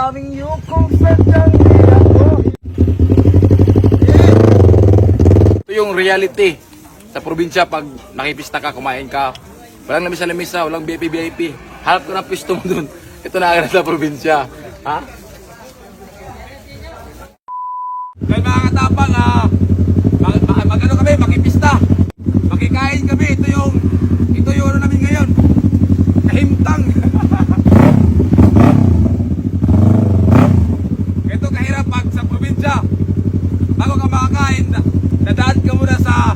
loving you kung sadyang di ako. Ito yung reality sa probinsya pag nakipista ka, kumain ka. Walang lamisa-lamisa, walang VIP. Harap ko ng pisto mo dun. Ito na agad sa probinsya. Ha? Kaya mga katapang, mag-ano kami, makipista. Makikain kami. Ito yung ano namin ngayon. Kahimtang. Ito kahirap pag sa probinsya. Bago ka makakain, dadaan ka muna sa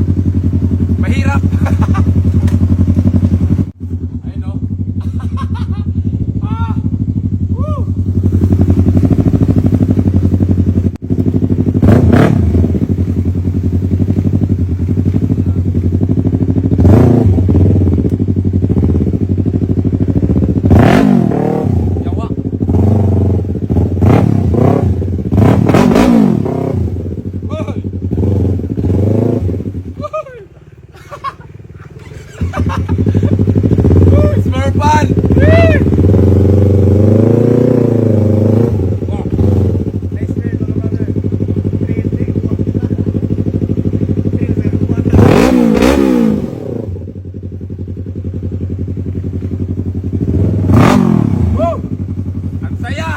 mahirap. Ayun o. Woo! Yawa. Hoy! Smurfan! Ang saya!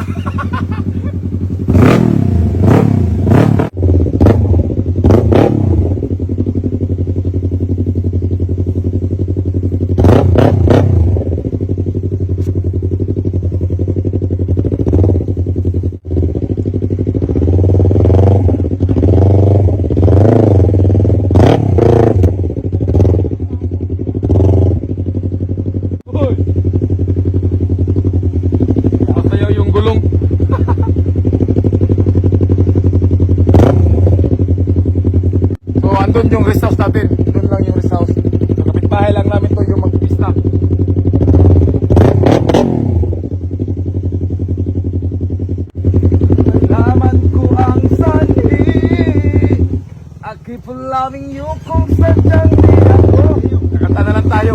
Sayaw yung gulong. So andun yung rest house natin. Doon lang yung rest house. Sa kapitbahay lang namin to yung magpista. Nalaman ko ang sanhi. I keep loving you kung sadyang di ako. Kakanta na lang tayo.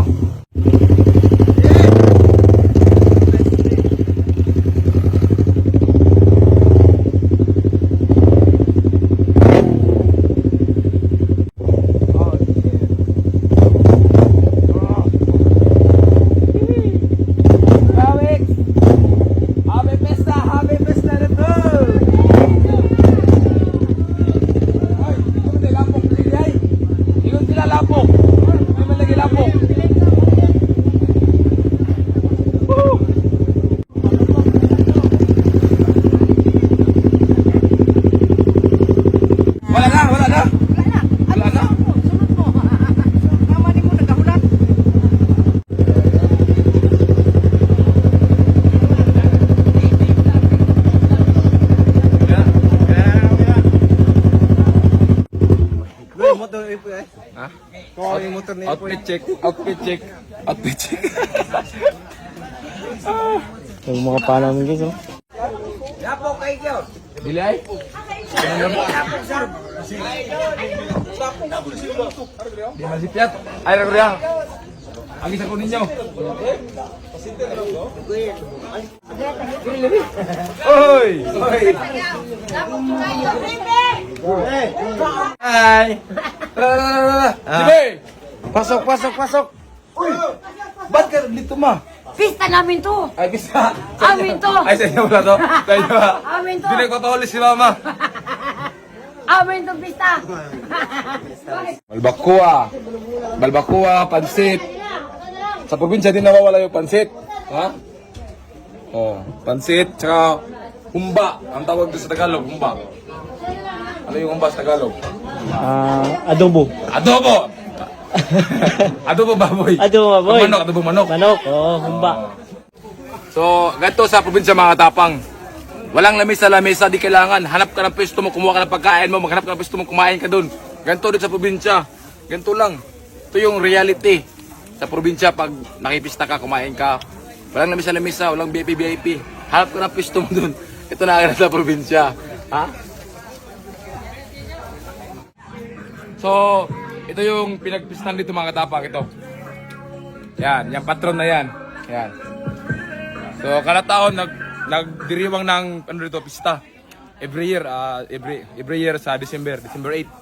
Ha? Outfit check. Yung mga pa namin guys, oh. Dilay? Di masipyat. Ay, Rakuria. Ang isa ko ninyo. Oy! Hi! Dibe! Pasok! Uy! Ba't ka dito ma? Pista namin to! Ay, bisa! Amin to! Ay, sa inyo wala to? Sa inyo ha? Amin to! Hindi ko to si mama. Amin to pista! Balbacoa, pansit. Sa probinsya din nawawala yung pansit. Ha? Oh, pansit, tsaka humba. Ang tawag doon sa Tagalog, humba. Ano yung humba sa Tagalog? Adobo. Adobo! Adobo baboy. Adobo baboy. Adobo manok. Manok, oh, humba. So, ganito sa probinsya mga tapang. Walang lamisa-lamisa, di kailangan. Hanap ka ng pwesto mo, kumuha ka ng pagkain mo, maghanap ka ng pwesto mo, kumain ka doon. Ganito din sa probinsya. Ganito lang. Ito yung reality sa probinsya pag nakipista ka, kumain ka. Walang lamisa-lamisa, walang VIP. Hanap ka ng pwesto mo doon. Ito na agad sa probinsya. Ha? So, ito yung pinagpistan dito mga katapang ito. Yan, yung patron na yan. Yan. So, kada taon nagdiriwang ng ano dito pista. Every year sa December 8.